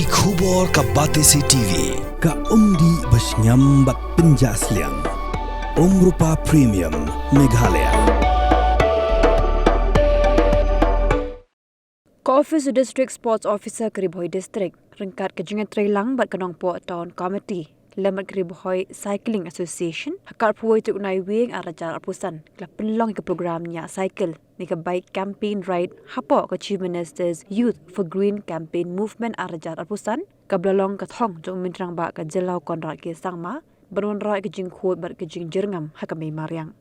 Ki Khubor ka Batesi TV. Ka umdi basnyambat penjaslian. Rupa Premium Meghalaya. Office District Sports Officer Keribhoi District rengkat ke Jingñiah Trelang bat kanong po tahun committee lemat Keribhoi Cycling Association hakar puai tu unai wing arajar apusan kala penlong ke programnya Saikil ni ke bike campaign ride hapo ke Chief Minister's Youth for Green campaign movement arajar apusan ka blalong ke thong tu mintrang ba ke jelau konrak ke sangma banun rai ke jing khot bat ke jing jerngam hakame Mariang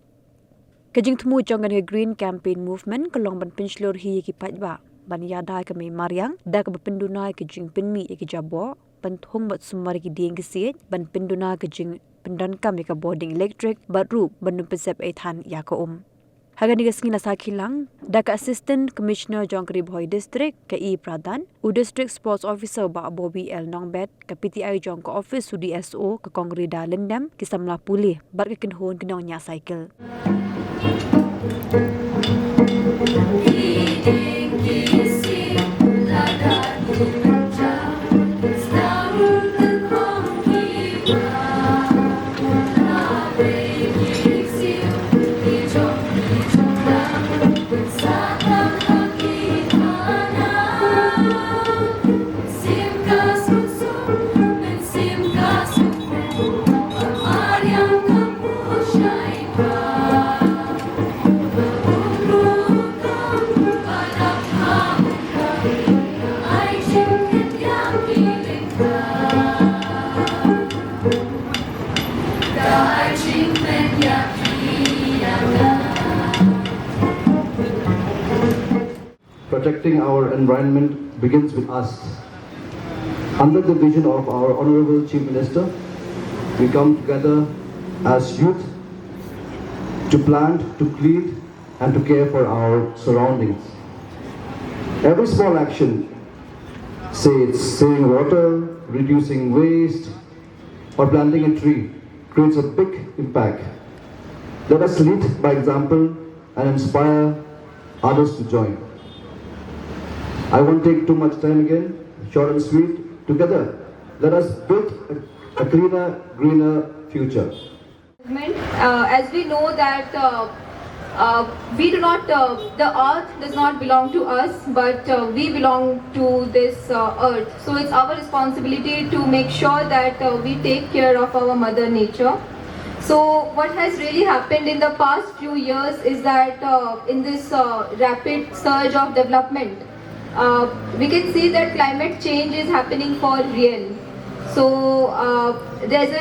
ke jing temu jongan ke Green campaign movement kelong ban pinchlor hi ki pajba ban yadai kami Mariang da ke pendunai ke jing penmi ke jabo ban thong bat Sumar ki dieng ke siet ban penduna ke jing pendan kam ke boarding electric bat ru ban pesep ethan ya ko haga ni gesngina Saikil da ke assistant commissioner jong Keribhoi district ke E Pradhan u district sports officer ba Bobby L Nongbet ke PTI jong ke office UDSO ke Kongrida Lendam ke Samla pulih bat ke kenhon kenongnya Saikil Protecting our environment begins with us. Under the vision of our Honorable Chief Minister, we come together as youth to plant, to clean and to care for our surroundings. Every small action, say it's saving water, reducing waste or planting a tree, creates a big impact. Let us lead by example and inspire others to join. I won't take too much time again, short and sweet. Together, let us build a cleaner, greener future. As we know that we do not, the earth does not belong to us, but we belong to this earth. So it's our responsibility to make sure that we take care of our mother nature. So what has really happened in the past few years is that in this rapid surge of development, we can see that climate change is happening for real. So there's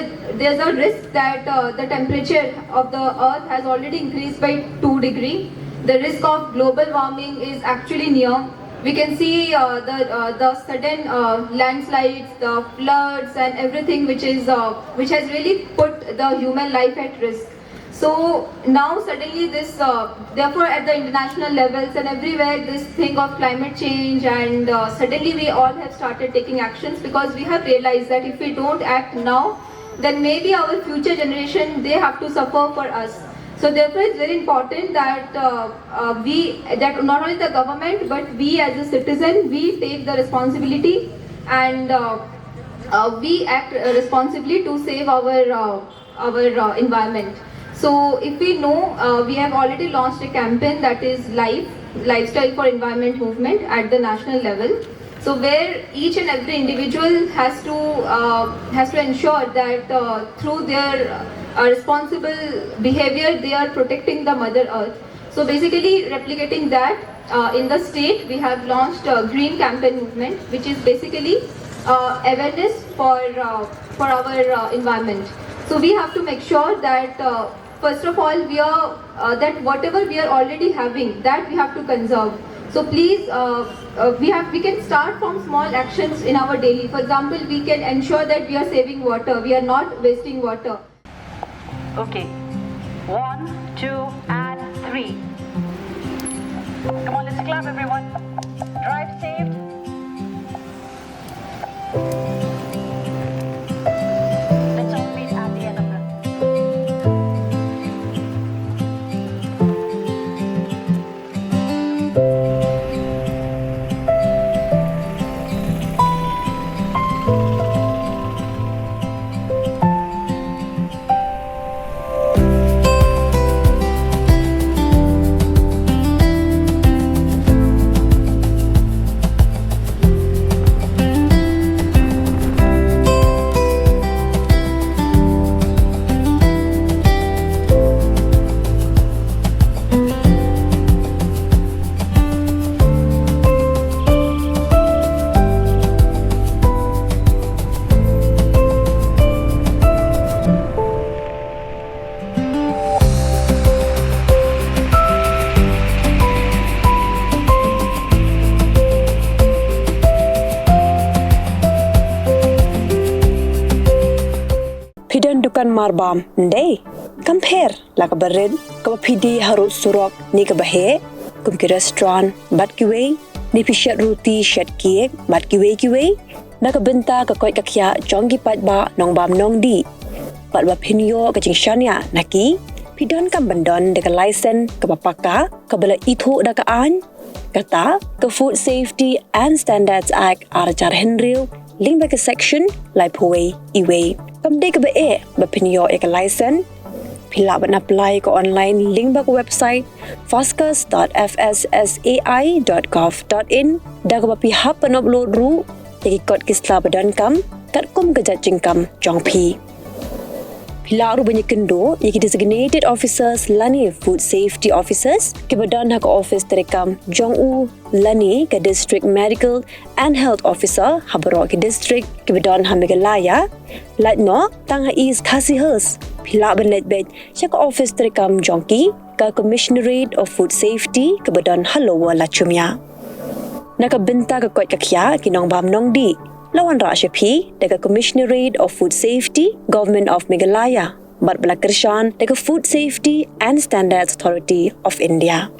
a risk that the temperature of the earth has already increased by 2 degrees. The risk of global warming is actually near. We can see the sudden landslides, the floods and everything which has really put the human life at risk. So now suddenly this, therefore at the international levels and everywhere this thing of climate change and suddenly we all have started taking actions because we have realized that if we don't act now, then maybe our future generation, they have to suffer for us. So therefore it's very important that that not only the government but we as a citizen, we take the responsibility and we act responsibly to save our environment. So if we know, we have already launched a campaign that is Lifestyle for Environment movement at the national level. So where each and every individual has to ensure that through their responsible behavior, they are protecting the Mother Earth. So basically replicating that in the state, we have launched a Green campaign movement, which is basically awareness for our environment. So we have to make sure that first of all, we are that whatever we are already having, that we have to conserve. So please, we can start from small actions in our daily. For example, we can ensure that we are saving water. We are not wasting water. Okay. 1, 2, and 3. Come on, let's clap, everyone. Drive saved. Let's all meet at the end of the. bukan marbam ndai. Compare la ka bered ka pidi harut surok ni ka bahe kum ki restaurant bat ki wei ni pishat roti shat cake bat ki wei na ka benta ka koi ka khia chong ki pat ba nong bam nong di pat ba phinyo ka jingshania naki pidon kam bandon de ka license ka papaka ka bala itho da ka an kata ka Food Safety and Standards Act arajar henril link ba ka section lai phoi iwe kam de ka ba e ba phinyo e ka license pila ban apply ko online link ba ko website foscus.fssai.gov.in da ka ba pi hap pan upload ru tegi kot kisla badan kam kat kum ka judging kam jong pi pila ru banyak kendo yaki designated officers lani food safety officers ke badan hak office terekam jong u lani ka district medical and health officer habaro ke district ke badan hamigalaya latno tang ha is khasihers pila ban letbet chak office terekam jongki ka commissionerate of food safety ke badan halowa lachumya nakabenta ka kot kakya kinong bam nong di lawan ra shapi daga commissionerate of food safety government of Meghalaya bat bala kershan daga food safety and standards authority of India